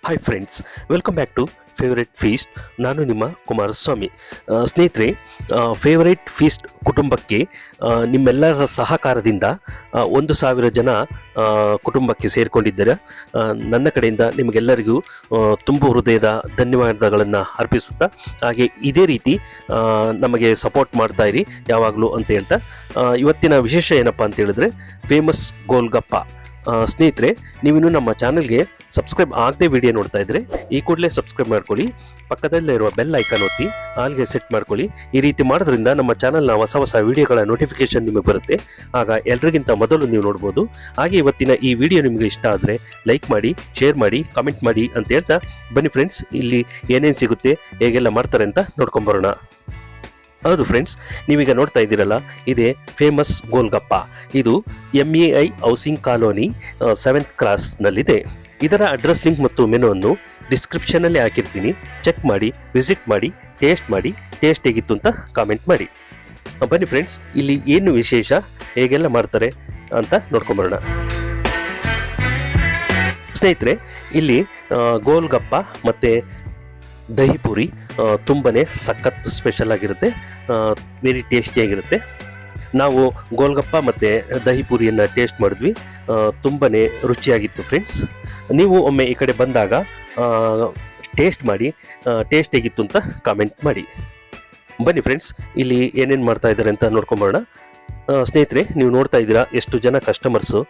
Hi friends, welcome back to favourite feast. ನಾನು ನಿಮ್ಮ ಕುಮಾರಸ್ವಾಮಿ. ಸ್ನೇಹಿತರೆ, ಫೇವರೇಟ್ ಫೀಸ್ಟ್ ಕುಟುಂಬಕ್ಕೆ ನಿಮ್ಮೆಲ್ಲರ ಸಹಕಾರದಿಂದ 1,000 ಜನ ಕುಟುಂಬಕ್ಕೆ ಸೇರಿಕೊಂಡಿದ್ದಾರೆ. ನನ್ನ ಕಡೆಯಿಂದ ನಿಮಗೆಲ್ಲರಿಗೂ ತುಂಬ ಹೃದಯದ ಧನ್ಯವಾದಗಳನ್ನು ಅರ್ಪಿಸುತ್ತಾ, ಹಾಗೆ ಇದೇ ರೀತಿ ನಮಗೆ ಸಪೋರ್ಟ್ ಮಾಡ್ತಾ ಇರಿ ಯಾವಾಗಲೂ ಅಂತ ಹೇಳ್ತಾ, ಇವತ್ತಿನ ವಿಶೇಷ ಏನಪ್ಪ ಅಂತ ಹೇಳಿದ್ರೆ ಫೇಮಸ್ ಗೋಲ್ಗಪ್ಪ. ಸ್ನೇಹಿತರೆ, ನೀವಿನ್ನು ನಮ್ಮ ಚಾನಲ್ಗೆ ಸಬ್ಸ್ಕ್ರೈಬ್ ಆಗದೆ ವಿಡಿಯೋ ನೋಡ್ತಾ ಇದ್ರೆ ಈ ಕೂಡಲೇ ಸಬ್ಸ್ಕ್ರೈಬ್ ಮಾಡ್ಕೊಳ್ಳಿ, ಪಕ್ಕದಲ್ಲೇ ಇರುವ ಬೆಲ್ ಐಕಾನ್ ಒತ್ತಿ ಆಲ್ಗೆ ಸೆಟ್ ಮಾಡ್ಕೊಳ್ಳಿ. ಈ ರೀತಿ ಮಾಡೋದ್ರಿಂದ ನಮ್ಮ ಚಾನಲ್ನ ಹೊಸ ವಿಡಿಯೋಗಳ ನೋಟಿಫಿಕೇಶನ್ ನಿಮಗೆ ಬರುತ್ತೆ, ಆಗ ಎಲ್ರಿಗಿಂತ ಮೊದಲು ನೀವು ನೋಡ್ಬೋದು. ಹಾಗೆ ಇವತ್ತಿನ ಈ ವಿಡಿಯೋ ನಿಮಗೆ ಇಷ್ಟ ಆದರೆ ಲೈಕ್ ಮಾಡಿ, ಶೇರ್ ಮಾಡಿ, ಕಮೆಂಟ್ ಮಾಡಿ ಅಂತ ಹೇಳ್ತಾ, ಬನ್ನಿ ಫ್ರೆಂಡ್ಸ್, ಇಲ್ಲಿ ಏನೇನು ಸಿಗುತ್ತೆ, ಹೇಗೆಲ್ಲ ಮಾಡ್ತಾರೆ ಅಂತ ನೋಡ್ಕೊಂಬರೋಣ. ಹೌದು ಫ್ರೆಂಡ್ಸ್, ನೀವೀಗ ನೋಡ್ತಾ ಇದ್ದೀರಲ್ಲ, ಇದೇ ಫೇಮಸ್ ಗೋಲ್ಗಪ್ಪ. ಇದು MEI ಹೌಸಿಂಗ್ ಕಾಲೋನಿ 7th ಕ್ರಾಸ್ನಲ್ಲಿದೆ. ಇದರ ಅಡ್ರೆಸ್ ಲಿಂಕ್ ಮತ್ತು ಮೆನುವನ್ನು ಡಿಸ್ಕ್ರಿಪ್ಷನಲ್ಲಿ ಹಾಕಿರ್ತೀನಿ, ಚೆಕ್ ಮಾಡಿ, ವಿಸಿಟ್ ಮಾಡಿ, ಟೇಸ್ಟ್ ಹೇಗಿತ್ತು ಅಂತ ಕಾಮೆಂಟ್ ಮಾಡಿ. ಬನ್ನಿ ಫ್ರೆಂಡ್ಸ್, ಇಲ್ಲಿ ಏನು ವಿಶೇಷ, ಹೇಗೆಲ್ಲ ಮಾಡ್ತಾರೆ ಅಂತ ನೋಡ್ಕೊಂಬರೋಣ. ಸ್ನೇಹಿತರೆ, ಇಲ್ಲಿ ಗೋಲ್ಗಪ್ಪ ಮತ್ತು ದಹಿ ಪೂರಿ ತುಂಬನೇ ಸಖತ್ ಸ್ಪೆಷಲ್ ಆಗಿರುತ್ತೆ, ವೆರಿ ಟೇಸ್ಟಿಯಾಗಿರುತ್ತೆ. ನಾವು ಗೋಲ್ಗಪ್ಪ ಮತ್ತು ದಹಿ ಪೂರಿಯನ್ನು ಟೇಸ್ಟ್ ಮಾಡಿದ್ವಿ, ತುಂಬನೇ ರುಚಿಯಾಗಿತ್ತು ಫ್ರೆಂಡ್ಸ್. ನೀವು ಒಮ್ಮೆ ಈ ಕಡೆ ಬಂದಾಗ ಟೇಸ್ಟ್ ಮಾಡಿ, ಟೇಸ್ಟ್ ಹೇಗಿತ್ತು ಅಂತ ಕಾಮೆಂಟ್ ಮಾಡಿ. ಬನ್ನಿ ಫ್ರೆಂಡ್ಸ್, ಇಲ್ಲಿ ಏನೇನು ಮಾಡ್ತಾ ಇದ್ದಾರೆ ಅಂತ ನೋಡ್ಕೊಂಬರೋಣ. ಸ್ನೇಹಿತರೆ, ನೀವು ನೋಡ್ತಾ ಇದ್ದೀರಾ ಎಷ್ಟು ಜನ ಕಸ್ಟಮರ್ಸು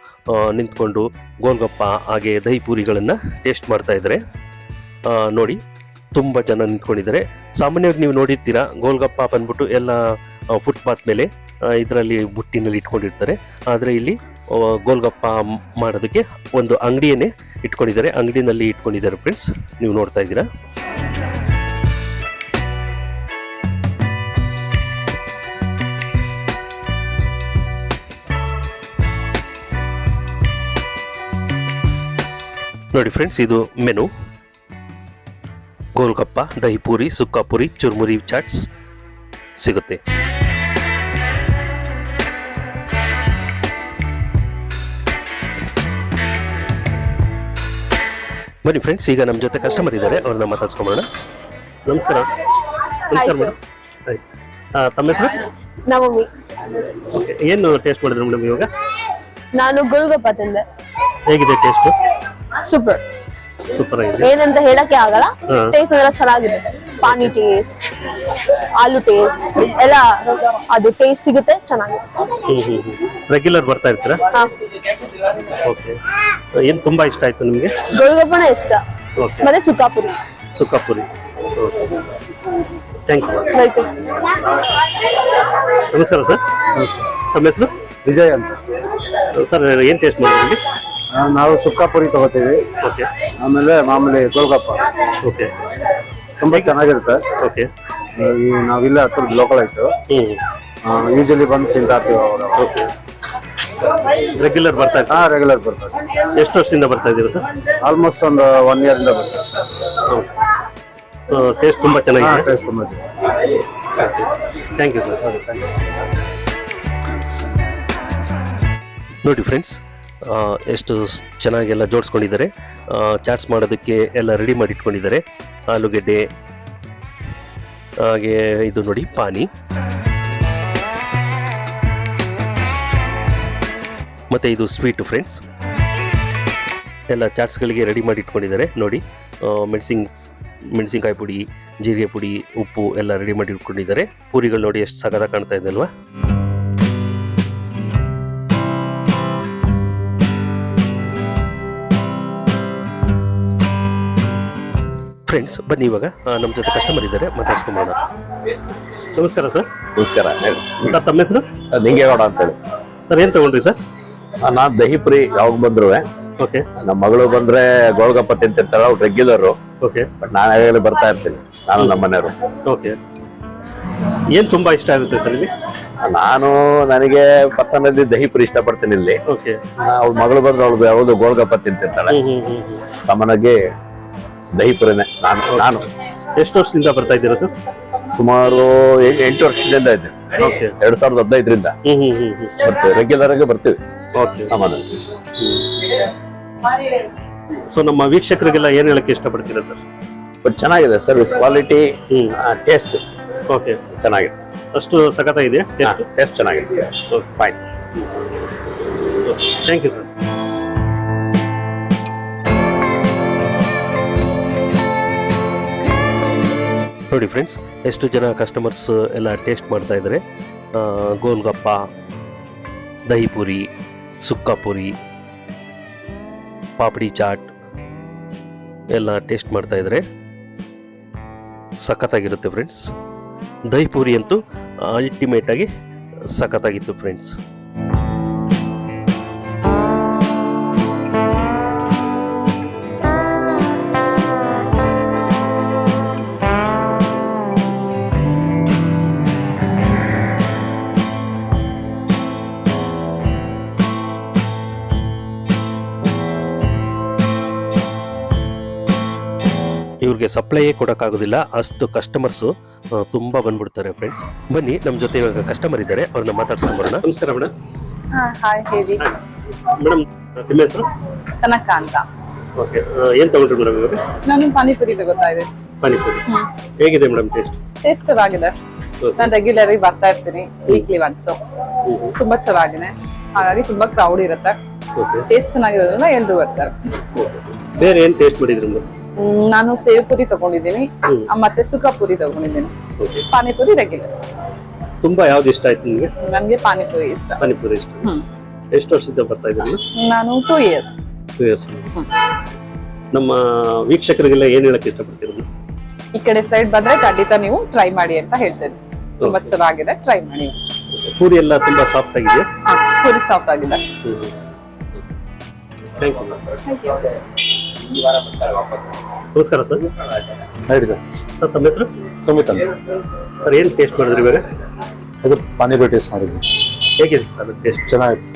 ನಿಂತ್ಕೊಂಡು ಗೋಲ್ಗಪ್ಪ ಹಾಗೆ ದಹಿ ಪೂರಿಗಳನ್ನು ಟೇಸ್ಟ್ ಮಾಡ್ತಾ ಇದ್ದಾರೆ. ನೋಡಿ, ತುಂಬ ಜನ ನಿಂತ್ಕೊಂಡಿದ್ದಾರೆ. ಸಾಮಾನ್ಯವಾಗಿ ನೀವು ನೋಡಿರ್ತೀರಾ, ಗೋಲ್ಗಪ್ಪ ಬಂದ್ಬಿಟ್ಟು ಎಲ್ಲ ಫುಟ್ಪಾತ್ ಮೇಲೆ ಇದರಲ್ಲಿ ಬುಟ್ಟಿನಲ್ಲಿ ಇಟ್ಕೊಂಡಿರ್ತಾರೆ. ಆದರೆ ಇಲ್ಲಿ ಗೋಲ್ಗಪ್ಪ ಮಾಡೋದಕ್ಕೆ ಒಂದು ಅಂಗಡಿಯನ್ನೇ ಅಂಗಡಿನಲ್ಲಿ ಇಟ್ಕೊಂಡಿದ್ದಾರೆ ಫ್ರೆಂಡ್ಸ್. ನೀವು ನೋಡ್ತಾ ಇದ್ದೀರಾ. ನೋಡಿ ಫ್ರೆಂಡ್ಸ್, ಇದು ಮೆನು. ಗೋಲ್ಗಪ್ಪ, ದಹಿ ಪೂರಿ, ಸುಕ್ಕ ಪೂರಿ, ಚುರ್ಮುರಿ ಚಾಟ್ಸ್ ಸಿಗುತ್ತೆ. ಬನ್ನಿ ಫ್ರೆಂಡ್ಸ್, ಈಗ ನಮ್ಮ ಜೊತೆ ಕಸ್ಟಮರ್ ಇದ್ದಾರೆ, ಅವ್ರನ್ನ ಮಾತಾಡ್ಸ್ಕೊಂಬೋಣ. ನಮಸ್ಕಾರ. ಮೇಡಮ್. ತಮ್ಮ ಹೆಸರು? ನವಮಿ. ಓಕೆ, ಏನು ಟೇಸ್ಟ್ ಮಾಡಿದ್ರು ಮೇಡಮ್ ಇವಾಗ? ನಾನು ಗೋಲ್ಗಪ್ಪ ತಿಂದೆ. ಹೇಗಿದೆ ಟೇಸ್ಟ್? ಸೂಪರ್ ಆಗಿದೆ. ಏನಂತ ಹೇಳಕ್ಕೆ ಆಗಲ್ಲ, ಟೇಸ್ಟ್ ಎಲ್ಲ ಚೆನ್ನಾಗಿದೆ. ಪಾನಿ ಟೇಸ್ಟ್, ಆಲೂ ಟೇಸ್ಟ್ ಎಲ್ಲ ಅದು ಟೇಸ್ಟ್ ಸಿಗುತ್ತೆ, ಚೆನ್ನಾಗಿದೆ. ರೆಗ್ಯುಲರ್ ಬರ್ತಾ ಇರ್ತೀರಾ? ಓಕೆ. ಏನು ತುಂಬಾ ಇಷ್ಟ ಆಯ್ತು ನಿಮಗೆ? ಗೋಲ್ಗಪ್ಪನ ಇಷ್ಟ, ಮತ್ತೆ ಸುಕ್ಕಾಪುರಿ. Thank you. ವೆಲ್ಕಮ್. ನಮಸ್ಕಾರ ಸರ್. ತಮ್ಮ ಹೆಸರು? ವಿಜಯ್ ಅಂತ ಸರ್. ಏನು ಟೇಸ್ಟ್ ಮಾಡಿದ್ರಿ? ನಾವು ಸುಕ್ಕಾಪುರಿ ತಗೋತೀವಿ. ಓಕೆ. ಆಮೇಲೆ ಮಾಮೂಲಿ ಗೋಲ್ಗಪ್ಪ. ಓಕೆ. ತುಂಬಾ ಚೆನ್ನಾಗಿರುತ್ತೆ. ಓಕೆ. ನಾವಿಲ್ಲ ಹತ್ರ ಲೋಕಲ್ ಆಯ್ತು, ಯೂಶಲಿ ಬಂದು ತಿಂತಾ ಇರ್ತೀವಿ ಅವಾಗ. ಓಕೆ. ರೆಗ್ಯುಲರ್ ಬರ್ತಾ ಇತ್ತು? ರೆಗ್ಯುಲರ್ ಬರ್ತಾರೆ. ಎಷ್ಟು ವರ್ಷದಿಂದ ಬರ್ತಾ ಇದ್ದೀರಾ ಸರ್? ಆಲ್ಮೋಸ್ಟ್ ಒಂದು 1 year ಇಂದ ಬರ್ತಾರೆ. ಟೇಸ್ಟ್ ತುಂಬ ಚೆನ್ನಾಗಿದೆ. ಟೇಸ್ಟ್ ತುಂಬ ಚೆನ್ನಾಗಿದೆ. Thank you sir. ಥ್ಯಾಂಕ್ಸ್. ನೋಡಿ ಫ್ರೆಂಡ್ಸ್, ಎಷ್ಟು ಚೆನ್ನಾಗೆಲ್ಲ ಜೋಡಿಸ್ಕೊಂಡಿದ್ದಾರೆ. ಚಾಟ್ಸ್ ಮಾಡೋದಕ್ಕೆ ಎಲ್ಲ ರೆಡಿ ಮಾಡಿ ಇಟ್ಕೊಂಡಿದ್ದಾರೆ. ಆಲೂಗೆಡ್ಡೆ, ಹಾಗೆ ಇದು ನೋಡಿ ಪಾನಿ, ಮತ್ತು ಇದು ಸ್ವೀಟು ಫ್ರೆಂಡ್ಸ್. ಎಲ್ಲ ಚಾಟ್ಸ್ಗಳಿಗೆ ರೆಡಿ ಮಾಡಿ ಇಟ್ಕೊಂಡಿದ್ದಾರೆ. ನೋಡಿ, ಮೆಣಸಿನ್ಕಾಯಿ ಪುಡಿ, ಜೀರಿಗೆ ಪುಡಿ, ಉಪ್ಪು ಎಲ್ಲ ರೆಡಿ ಮಾಡಿ ಇಟ್ಕೊಂಡಿದ್ದಾರೆ. ಪೂರಿಗಳು ನೋಡಿ ಎಷ್ಟು ಸಗದ ಕಾಣ್ತಾ ಇದೆ ಅಲ್ವಾ? ಫ್ರೆಂಡ್ಸ್, ಬನ್ನಿ ಇವಾಗ ನಮ್ಮ ಜೊತೆ ಕಸ್ಟಮರ್ ಇದ್ದಾರೆ, ಮಾತಾಡ್ಸ್ಕೊಂಬೋಣ. ನಮಸ್ಕಾರ ಸರ್. ನಮಸ್ಕಾರ ಸರ್. ತಮ್ಮ ಹೆಸರು? ನಿಂಗೇಗೌಡ ಅಂತೇಳಿ. ಸರ್, ಏನು ತಗೊಂಡ್ರಿ ಸರ್? ನಾನು ದಹಿ ಪುರಿ ಯಾವಾಗ ಬಂದ್ರು. ಓಕೆ. ನಮ್ಮ ಮಗಳು ಬಂದ್ರೆ ಗೋಲ್ಗಪ್ಪ ತಿಂತಿರ್ತಾಳೆ, ಅವ್ರು ರೆಗ್ಯುಲರು. ಓಕೆ. ಬಟ್ ನಾನು ಯಾವಾಗಲೂ ಬರ್ತಾ ಇರ್ತೀನಿ, ನಾನು ನಮ್ಮ ಮನೆಯವರು. ಓಕೆ. ಏನು ತುಂಬಾ ಇಷ್ಟ ಆಗುತ್ತೆ ಸರ್ ಇಲ್ಲಿ? ನನಗೆ ಪರ್ಸನಲಿ ದಹಿ ಪುರಿ ಇಷ್ಟಪಡ್ತೀನಿ ಇಲ್ಲಿ. ಓಕೆ. ಅವ್ಳ ಮಗಳು ಬಂದ್ರೆ ಅವಳು ಯಾವುದು ಗೋಲ್ಗಪ್ಪ ತಿಂತಿರ್ತಾಳೆ. ಸಾಮಾನ್ಯವಾಗಿ ದಹಿ ಪುರಿನೇ. ನಾನು ಎಷ್ಟು ವರ್ಷದಿಂದ ಬರ್ತಾ ಇದ್ದೀರಾ ಸರ್? ಸುಮಾರು 8 ವರ್ಷದಿಂದ ಇದ್ದೆ. 2015ರಿಂದ ಬರ್ತೀವಿ, ರೆಗ್ಯುಲರ್ ಆಗಿ ಬರ್ತೀವಿ. ಓಕೆ. ಸಾಮಾನ್ಯ ಸೊ ನಮ್ಮ ವೀಕ್ಷಕರಿಗೆಲ್ಲ ಏನು ಹೇಳಕ್ಕೆ ಇಷ್ಟಪಡ್ತೀರಾ ಸರ್? ಬಟ್ ಚೆನ್ನಾಗಿದೆ ಸರ್ವಿಸ್ ಕ್ವಾಲಿಟಿ, ಟೇಸ್ಟ್ ಓಕೆ, ಚೆನ್ನಾಗಿದೆ. ಅಷ್ಟು ಸಖತ್ತಾಗಿದೆ ಟೇಸ್ಟ್ ಚೆನ್ನಾಗಿದೆ. ಫೈನ್. Thank you sir. ನೋಡಿ ಫ್ರೆಂಡ್ಸ್, ಎಷ್ಟು ಜನ ಕಸ್ಟಮರ್ಸ್ ಎಲ್ಲ ಟೇಸ್ಟ್ ಮಾಡ್ತಾ ಇದ್ದಾರೆ. ಗೋಲ್ಗಪ್ಪ, ದಹಿ ಪುರಿ, ಸುಕ್ಕ ಪುರಿ, ಪಾಪಡಿ ಚಾಟ್ ಎಲ್ಲ ಟೇಸ್ಟ್ ಮಾಡ್ತಾ ಇದ್ದಾರೆ. ಸಖತ್ತಾಗಿರುತ್ತೆ ಫ್ರೆಂಡ್ಸ್. ದಹಿ ಪೂರಿ ಅಂತೂ ಅಲ್ಟಿಮೇಟ್ ಆಗಿ ಸಖತ್ತಾಗಿತ್ತು ಫ್ರೆಂಡ್ಸ್. ಇವ್ರಿಗೆ ಸಪ್ಲೈಯೇ ಕೊಡೋಕ್ಕಾಗೋದಿಲ್ಲ, ಅಷ್ಟು ಕಸ್ಟಮರ್ಸು ತುಂಬಾ ಬಂದ್ಬಿಡ್ತಾರೆ ಫ್ರೆಂಡ್ಸ್. ಬನ್ನಿ, ನಮ್ಮ ಜೊತೆ ಇವಾಗ ಕಸ್ಟಮರ್ ಇದ್ದಾರೆ, ಅವ್ರನ್ನ ಮಾತಾಡ್ಸ್ಕೊಂಡ್ ಬರೋಣ. ನಮಸ್ಕಾರ ಮೇಡಮ್. ಹಾಯ್, ಹೇಳಿ. ಮೇಡಮ್, ನಿಮ್ಮ ಹೆಸರು? ಕನಕ ಅಂತ. ಓಕೆ, ಏನ್ ತಗೊಂಡ್ರಿ ಮೇಡಮ್ ಇವಾಗ? ನಾನು ಪಾನಿಪುರಿ ತಗೋತಾ ಇದ್ದೀನಿ. ಪಾನಿಪುರಿ ಹೇಗಿದೆ ಮೇಡಮ್ ಟೇಸ್ಟ್? ಟೇಸ್ಟ್ ಚೆನ್ನಾಗಿದೆ. ನಾನು ರೆಗ್ಯುಲರ್ ಆಗಿ ಬರ್ತಾ ಇರ್ತೀನಿ, ವೀಕ್ಲಿ ಒನ್ಸ್. ತುಂಬಾ ಚೆನ್ನಾಗಿದೆ, ಹಾಗಾಗಿ ತುಂಬಾ ಕ್ರೌಡ್ ಇರುತ್ತೆ. ಟೇಸ್ಟ್ ಚೆನ್ನಾಗಿರೋದ್ರಿಂದ ಎಲ್ರು ಬರ್ತಾರೆ. ಬೇರೆ ಏನ್ ಟೇಸ್ಟ್ ಮಾಡಿದ್ರಿ ಮೇಡಮ್? ನಾನು ಸೇವ್ ಪುರಿ ತಗೊಂಡಿದ್ದೀನಿ, ಮತ್ತೆ ಸುಕ್ಕ ಪುರಿ ತಗೊಂಡಿದ್ದೀನಿ. ಪಾನಿಪುರಿ ರೆಗ್ಯುಲರ್. ತುಂಬಾ ಯಾವ್ದು ಇಷ್ಟ ಆಯ್ತು ನಿಮ್ಗೆ? ನನ್ಗೆ ಪಾನಿಪುರಿ ಇಷ್ಟ. ಪಾನಿಪುರಿ ಇಷ್ಟ. ಎಷ್ಟು ವರ್ಷದಿಂದ ಬರ್ತಾ ಇದ್ದೀರಿ? ನಾನು 2 years. 2 years. ನಮ್ಮ ವೀಕ್ಷಕರಿಗೆಲ್ಲ ಏನ್ ಹೇಳಕ್ ಇಷ್ಟಪಡ್ತೀರಿ? ಈ ಕಡೆ ಸೈಡ್ ಬಂದ್ರೆ ಖಂಡಿತ ನೀವು ಟ್ರೈ ಮಾಡಿ ಅಂತ ಹೇಳ್ತೇನೆ. ತುಂಬಾ ಚೆನ್ನಾಗಿದೆ, ಟ್ರೈ ಮಾಡಿ. ಪೂರಿ ಎಲ್ಲ ತುಂಬಾ ಸಾಫ್ಟ್ ಆಗಿದೆ. ಪೂರಿ ಸಾಫ್ಟ್ ಆಗಿದೆ. Thank you. ನಮಸ್ಕಾರ ಸರ್. ಹೇಳಿ ಸರ್, ತಮ್ಮ ಹೆಸರು? ಸುಮಿತ್ ಅಂತ. ಸರ್, ಏನು ಟೇಸ್ಟ್ ಮಾಡಿದ್ರಿ ಇವಾಗ? ಇದು ಪಾನಿಪುರಿ ಟೇಸ್ಟ್ ಮಾಡಿದ್ವಿ. ಹೇಗಿದೆ ಸರ್ ಟೇಸ್ಟ್? ಚೆನ್ನಾಗಿತ್ತು.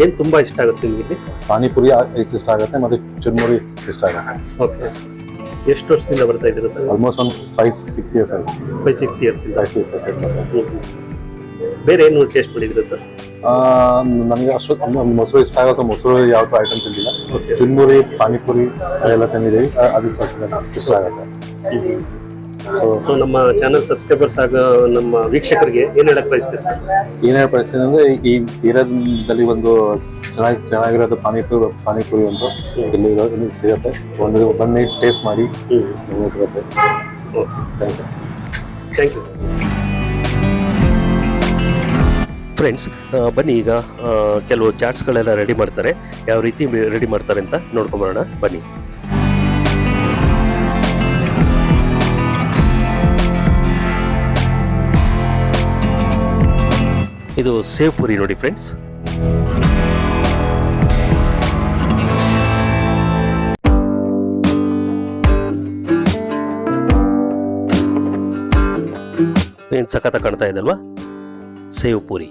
ಏನು ತುಂಬಾ ಇಷ್ಟ ಆಗುತ್ತೆ ನಿಮಗೆ? ಪಾನಿಪುರಿ ಇಷ್ಟ ಆಗುತ್ತೆ, ಮತ್ತೆ ಚುರ್ಮುರಿ ಇಷ್ಟ ಆಗುತ್ತೆ. ಓಕೆ, ಎಷ್ಟು ವರ್ಷದಿಂದ ಬರ್ತಾ ಇದ್ದೀರಾ ಸರ್? ಆಲ್ಮೋಸ್ಟ್ ಒಂದು 5-6 years ಆಯ್ತು. 5-6 years. 5-6 years ಆಯ್ತು. ಬೇರೆ ಏನು ಟೇಸ್ಟ್ ಮಾಡಿದ್ದೀರಾ ಸರ್? ನನಗೆ ಅಷ್ಟು ಮೊಸರು ಇಷ್ಟ ಆಗುತ್ತೆ. ಮೊಸರು ಯಾವ್ದು ಐಟಮ್ ತಿಂದಿಲ್ಲ. ಚುರ್ಮುರಿ, ಪಾನಿಪುರಿ ಎಲ್ಲ ತಿಂದಿದ್ದೀವಿ, ಅದು ಇಷ್ಟ ಆಗುತ್ತೆ. ಸೊ ನಮ್ಮ ಚಾನಲ್ ಸಬ್ಸ್ಕ್ರೈಬರ್ಸ್ ಆಗೋ ನಮ್ಮ ವೀಕ್ಷಕರಿಗೆ ಏನು ಹೇಳಕ್ ಬಯಸ್ತೀರಿ ಸರ್? ಏನು ಹೇಳಿ ಬಯಸ್ತೀನಿ ಅಂದರೆ, ಈ ಏರಿಯಾದಲ್ಲಿ ಒಂದು ಚೆನ್ನಾಗಿರೋದು ಪಾನಿಪುರಿ ಒಂದು ಇಲ್ಲಿ ಸಿಗುತ್ತೆ. ಒಂದು ಬನ್ನಿ, ಟೇಸ್ಟ್ ಮಾಡಿ. Okay, thank you sir. Friends, ಬನ್ನಿ ಈಗ ಕೆಲವು ಚಾಟ್ಸ್ಗಳೆಲ್ಲ ರೆಡಿ ಮಾಡ್ತಾರೆ. ಯಾವ ರೀತಿ ರೆಡಿ ಮಾಡ್ತಾರೆ ಅಂತ ನೋಡ್ಕೊಂಬರೋಣ ಬನ್ನಿ. ಇದು ಸೇವ್ ಪುರಿ ನೋಡಿ ಫ್ರೆಂಡ್ಸ್. ಏನು ಸಖತ್ತ ಕಾಣ್ತಾ ಇದಲ್ವಾ ಸೇವ್ ಪುರಿ.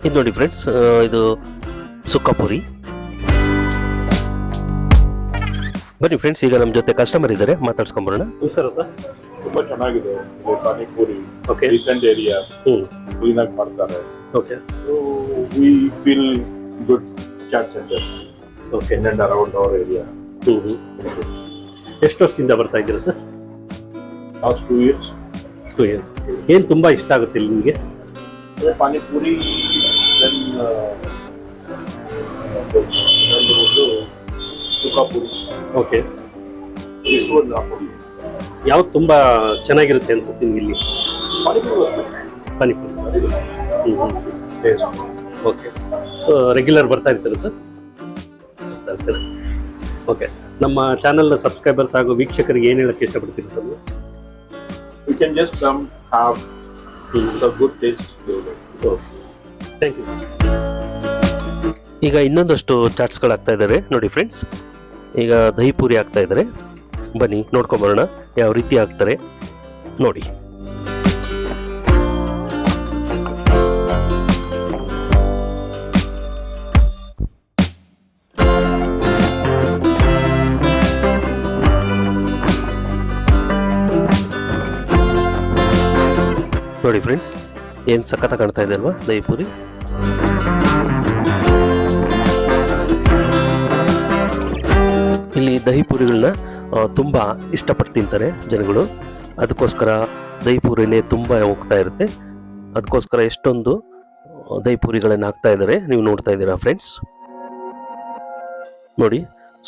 ಇದು ನೋಡಿ ಫ್ರೆಂಡ್ಸ್, ಇದು ಸುಕ್ಕ ಪುರಿ. ಬನ್ನಿ ಫ್ರೆಂಡ್ಸ್, ಈಗ ನಮ್ಮ ಜೊತೆ ಕಸ್ಟಮರ್ ಇದ್ದಾರೆ, ಮಾತಾಡ್ಸ್ಕೊಂಬರೋಣ. ನಮಸ್ಕಾರ ಸರ್. ತುಂಬಾ ಚೆನ್ನಾಗಿದೆ ಇಲ್ಲಿ panipuri. Okay. Recent area clean ಆಗಿ ಮಾಡ್ತಾರೆ. Okay. We feel good chaat centre. Okay. In and around our area. ಎಷ್ಟು ವರ್ಷದಿಂದ ಬರ್ತಾ ಇದ್ದೀರಾ ಸರ್? Last 2 years. 2 years. ಏನು ತುಂಬಾ ಇಷ್ಟ ಆಗುತ್ತೆ ಇಲ್ಲಿ ನಿಮಗೆ? ಪಾನಿಪುರಿ, ದೆನ್ ಪುರಿ. ಓಕೆ. ಇಷ್ಟು ಪುರಿ ಯಾವ್ದು ತುಂಬಾ ಚೆನ್ನಾಗಿರುತ್ತೆ ಅನ್ಸುತ್ತೆ ನಿಮ್ಗೆ ಇಲ್ಲಿ? Panipuri. Panipuri. Taste. Okay. So regular ಬರ್ತಾ ಇರ್ತಾರೆ ಸರ್? ಓಕೆ. ನಮ್ಮ ಚಾನಲ್ನ ಸಬ್ಸ್ಕ್ರೈಬರ್ಸ್ ಹಾಗೂ ವೀಕ್ಷಕರಿಗೆ ಏನು ಹೇಳಕ್ಕೆ ಇಷ್ಟಪಡ್ತೀರಿ sir? You can just come, have a good taste. Thank you. ಈಗ ಇನ್ನೊಂದಷ್ಟು ಚಾಟ್ಸ್ಗಳಾಗ್ತಾ ಇದ್ದಾರೆ ನೋಡಿ ಫ್ರೆಂಡ್ಸ್. ಈಗ ದಹಿ ಪೂರಿ ಆಗ್ತಾ ಇದ್ದಾರೆ, ಬನ್ನಿ ನೋಡ್ಕೊಂಬರೋಣ ಯಾವ ರೀತಿ ಆಗ್ತಾರೆ ನೋಡಿ. ನೋಡಿ ಫ್ರೆಂಡ್ಸ್, ಏನು ಸಖತ್ತ ಕಾಣ್ತಾ ಇದೆ ಅಲ್ವಾ ದಹಿ ಪೂರಿ. ಇಲ್ಲಿ ದಹಿ ಪೂರಿಗಳನ್ನ ತುಂಬ ಇಷ್ಟಪಟ್ಟು ತಿಂತಾರೆ ಜನಗಳು. ಅದಕ್ಕೋಸ್ಕರ ದಹಿ ಪೂರಿನೇ ತುಂಬ ಹೋಗ್ತಾ ಇರುತ್ತೆ. ಅದಕ್ಕೋಸ್ಕರ ಎಷ್ಟೊಂದು ದಹಿ ಪೂರಿಗಳನ್ನು ಹಾಕ್ತಾ ಇದ್ದಾರೆ, ನೀವು ನೋಡ್ತಾ ಇದ್ದೀರಾ ಫ್ರೆಂಡ್ಸ್. ನೋಡಿ,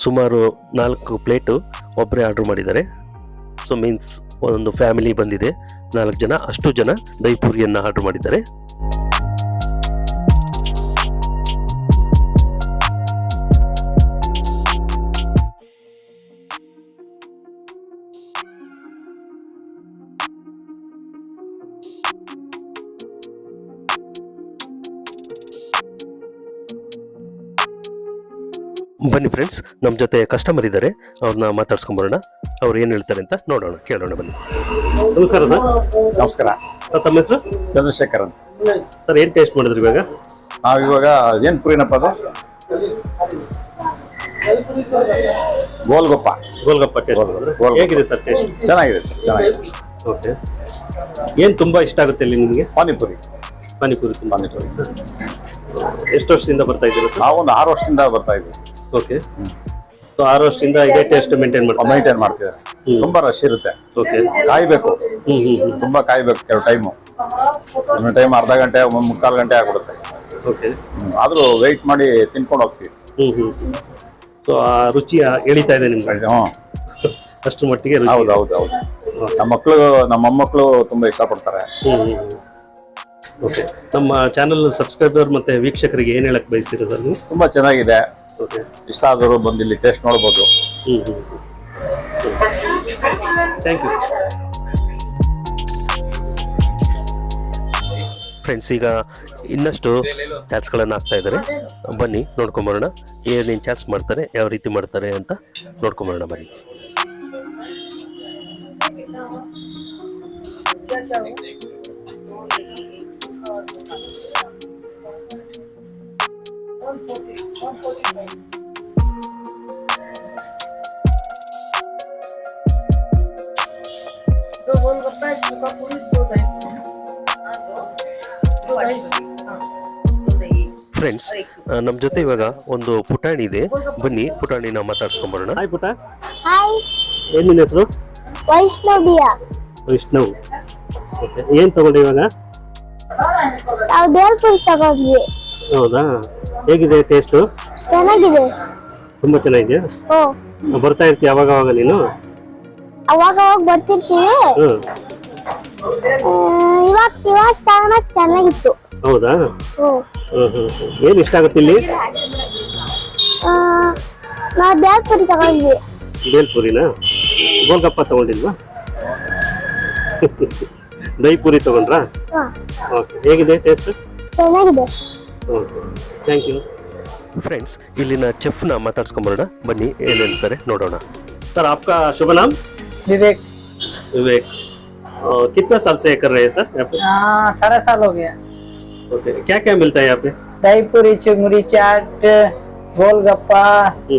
ಸುಮಾರು 4 ಪ್ಲೇಟು ಒಬ್ಬರೇ ಆರ್ಡರ್ ಮಾಡಿದ್ದಾರೆ. ಸೊ ಮೀನ್ಸ್ ಒಂದು ಫ್ಯಾಮಿಲಿ ಬಂದಿದೆ, 4 ಜನ, ಅಷ್ಟು ಜನ ದಹಿ ಪೂರಿಯನ್ನು ಆರ್ಡರ್ ಮಾಡಿದ್ದಾರೆ. ಬನ್ನಿ ಫ್ರೆಂಡ್ಸ್, ನಮ್ಮ ಜೊತೆ ಕಸ್ಟಮರ್ ಇದ್ದಾರೆ, ಅವ್ರನ್ನ ಮಾತಾಡ್ಸ್ಕೊಂಬರೋಣ. ಅವ್ರು ಏನು ಹೇಳ್ತಾರೆ ಅಂತ ನೋಡೋಣ, ಕೇಳೋಣ ಬನ್ನಿ. ನಮಸ್ಕಾರ ಸರ್. ನಮಸ್ಕಾರ ಸರ್, ತಮ್ಮ ಹೆಸರು? ಚಂದ್ರಶೇಖರ್ ಅಂತ. ಸರ್, ಏನು ಟೇಸ್ಟ್ ಮಾಡಿದ್ರಿ ಇವಾಗ? ನಾವು ಇವಾಗ ಏನು ಪುರಿನಪ್ಪ ಅದು? ಗೋಲ್ಗಪ್ಪ. ಗೋಲ್ಗಪ್ಪ ಟೇಸ್ಟ್ ಮಾಡಿದ್ರೆ ಹೇಗಿದೆ ಸರ್ ಟೇಸ್ಟ್? ಚೆನ್ನಾಗಿದೆ ಸರ್, ಚೆನ್ನಾಗಿದೆ. ಓಕೆ. ಏನು ತುಂಬ ಇಷ್ಟ ಆಗುತ್ತೆ ಇಲ್ಲಿ ನಿಮಗೆ? ಪಾನಿಪುರಿ. ಪಾನಿಪುರಿ. ಪಾನಿಪುರಿ. ಎಷ್ಟು ವರ್ಷದಿಂದ ಬರ್ತಾ ಇದ್ದೀರಾ ಸರ್? ನಾವು ಒಂದು 6 ವರ್ಷದಿಂದ ಬರ್ತಾ ಇದ್ದೀವಿ. ಓಕೆ. ಸೊ 6 ವರ್ಷದಿಂದ ಇದೇ ಟೇಸ್ಟ್ ಮೇಂಟೈನ್ ಮಾಡ್ತಿದ್ದಾರೆ. ತುಂಬಾ ರಶ್ ಇರುತ್ತೆ. ಓಕೆ. ಕಾಯ್ಬೇಕು, ತುಂಬಾ ಕಾಯ್ಬೇಕು. ಕೆಲವು ಟೈಮು, ಒಂದು ಟೈಮ್ ಅರ್ಧ ಗಂಟೆ, 3/4 ಗಂಟೆ ಆಗ್ಬಿಡುತ್ತೆ. ಓಕೆ. ಆದ್ರೂ ವೆಯ್ಟ್ ಮಾಡಿ ತಿನ್ಕೊಂಡು ಹೋಗ್ತೀವಿ. ಸೊ ಆ ರುಚಿ ಎಳಿತಾ ಇದೆ ನಿಮ್ಗೆ? ಅಷ್ಟು ಮಟ್ಟಿಗೆ ರುಚಿ. ಹೌದು ಹೌದು ಹೌದು. ನಮ್ಮ ಮೊಮ್ಮಕ್ಕಳು ತುಂಬಾ ಇಷ್ಟಪಡ್ತಾರೆ. ಓಕೆ. ನಮ್ಮ ಚಾನಲ್ ಸಬ್ಸ್ಕ್ರೈಬರ್ ಮತ್ತೆ ವೀಕ್ಷಕರಿಗೆ ಏನು ಹೇಳಕ್ ಬಯಸ್ತೀರಾ ಸರ್ ನೀವು? ತುಂಬಾ ಚೆನ್ನಾಗಿದೆ. ಓಕೆ. ಇಷ್ಟ ಆದರೂ ಬಂದು ಇಲ್ಲಿ ಟೇಸ್ಟ್ ನೋಡ್ಬೋದು. Thank you friends. ಈಗ ಇನ್ನಷ್ಟು ಚಾಟ್ಸ್ಗಳನ್ನು ಹಾಕ್ತಾ ಇದ್ದಾರೆ, ಬನ್ನಿ ನೋಡ್ಕೊಂಬರೋಣ. ಏನೇನು ಚಾಟ್ಸ್ ಮಾಡ್ತಾರೆ, ಯಾವ ರೀತಿ ಮಾಡ್ತಾರೆ ಅಂತ ನೋಡ್ಕೊಂಬರೋಣ ಬನ್ನಿ. ಫ್ರೆಂಡ್ಸ್, ನಮ್ಮ ಜೊತೆ ಇವಾಗ ಒಂದು ಪುಟಾಣಿ ಇದೆ, ಬನ್ನಿ ಪುಟಾಣಿನ ಮಾತಾಡ್ಸ್ಕೊಂಬರೋಣ. ಹಾಯ್ ಪುಟ. ಹಾಯ್. ಏನ್ ನಿನ್ನ ಹೆಸರು? ವೈಷ್ಣವಿಯ. ವೈಷ್ಣವ್. ಓಕೆ. ಏನ್ ತಗೊಂಡೆ ಇವಾಗ? ನಾವು ದೇಲ್ಪುರಿ ತಗೊಂಡ್ವಿ. ಹೌದಾ? ಹೇಗಿದೆ ಟೇಸ್ಟು? ಚೆನ್ನಾಗಿದೆ. ತುಂಬಾ ಚೆನ್ನಾಗಿದೆಯಾ? ಬರ್ತಾ ಇರ್ತೀಯ ಅವಾಗ ಅವಾಗ ನೀನು? ಅವಾಗ ಅವಾಗ ಬರ್ತಿರ್ತೀವಿ. ಇವಾಗ ತಗೊಳಕ್ ಚೆನ್ನಾಗಿತ್ತು. ಹೌದಾ? ಏನ್ ಇಷ್ಟ ಆಗುತ್ತೆ ಇಲ್ಲಿ? ನಾವು ದೇಲ್ಪುರಿ ತಗೊಂಡ್ವಿ. ಬೇಲ್ಪುರಿನಾ? ಗೋಲ್ಗಪ್ಪ ತಗೊಂಡಿಲ್ವಾ? ದಹಿ ಪೂರಿ ತಗೊಂಡ್ರಾ? ಓಕೆ. ಹೇಗಿದೆ ಟೇಸ್ಟ್? ಚೆನ್ನಾಗಿದೆ. Okay, thank you. ಫ್ರೆಂಡ್ಸ್, ಇಲ್ಲಿನ ಚೆಫ್ನ ಮಾತಾಡ್ಸ್ಕೊಂಬರೋಣ, ಬನ್ನಿ ಏನು ಹೇಳ್ತಾರೆ ನೋಡೋಣ. सर आपका शुभ नाम? विवेक। विवेक, कितना साल से कर रहे हैं सर यहाँ पे? 18 साल हो गया। ओके, क्या क्या मिलता है यहाँ पे? दही पूरी, चुंगरी चाट, गोलगप्पा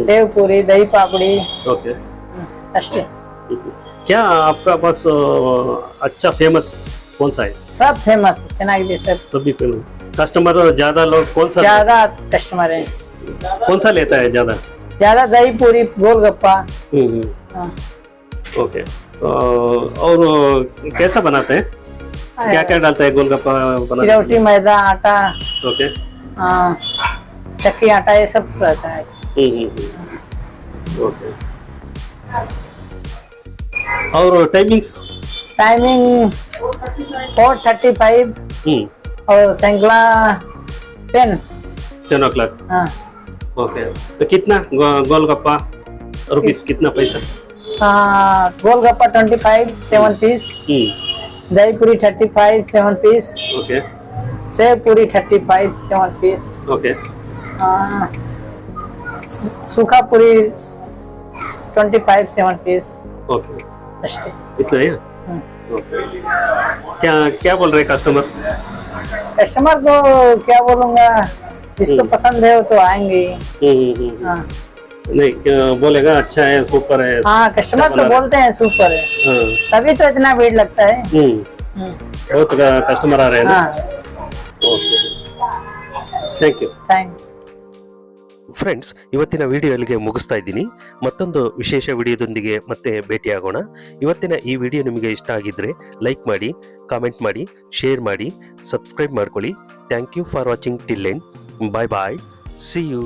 सेव पूरी दही पापड़ी ओके अष्टे क्या आपका पास अच्छा फेमस कौन सा है सब फेमस ಚೆನ್ನಾಗಿದೆ सर सभी फेमस कस्टमर ज्यादा लोग कौन सा ज्यादा कस्टमर है कौन सा लेता है ज्यादा ज्यादा दही पूरी गोलगप्पा हाँ। ओके और कैसा बनाते हैं क्या क्या डालते हैं गोलगप्पा बनाने चिरौटी मैदा आटा ओके हाँ, चक्की आटा ये सब रहता है ओके और टाइमिंग्स टाइमिंग 4:35 और सैंगला 10 हाँ ओके तो कितना गोलगप्पा रुपीस कितना पैसा गोलगप्पा 25 7 पीस दही पूरी 35 7 पीस ओके सेव पूरी 35 7 पीस ओके सूखा पूरी 25 7 पीस ओके अष्टे इतना है ओके क्या क्या बोल रहे कस्टमर कस्टमर को क्या बोलूंगा जिसको पसंद है वो तो आएंगे हाँ नहीं बोलेगा अच्छा है सुपर है हाँ कस्टमर तो बोलते हैं सुपर है हाँ तभी तो इतना भीड़ लगता है बहुत कस्टमर आ रहे हैं ना हाँ okay thank you thanks friends, ಇವತ್ತಿನ ವಿಡಿಯೋ ಇಲ್ಲಿಗೆ ಮುಗಿಸ್ತಾ ಇದ್ದೀನಿ. ಮತ್ತೊಂದು ವಿಶೇಷ ವಿಡಿಯೋದೊಂದಿಗೆ ಮತ್ತೆ ಭೇಟಿಯಾಗೋಣ. ಇವತ್ತಿನ ಈ ವಿಡಿಯೋ ನಿಮಗೆ ಇಷ್ಟ ಆಗಿದ್ರೆ ಲೈಕ್ ಮಾಡಿ, ಕಾಮೆಂಟ್ ಮಾಡಿ, ಶೇರ್ ಮಾಡಿ, ಸಬ್ಸ್ಕ್ರೈಬ್ ಮಾಡ್ಕೊಳ್ಳಿ. Thank you for watching till end. Bye bye, see you.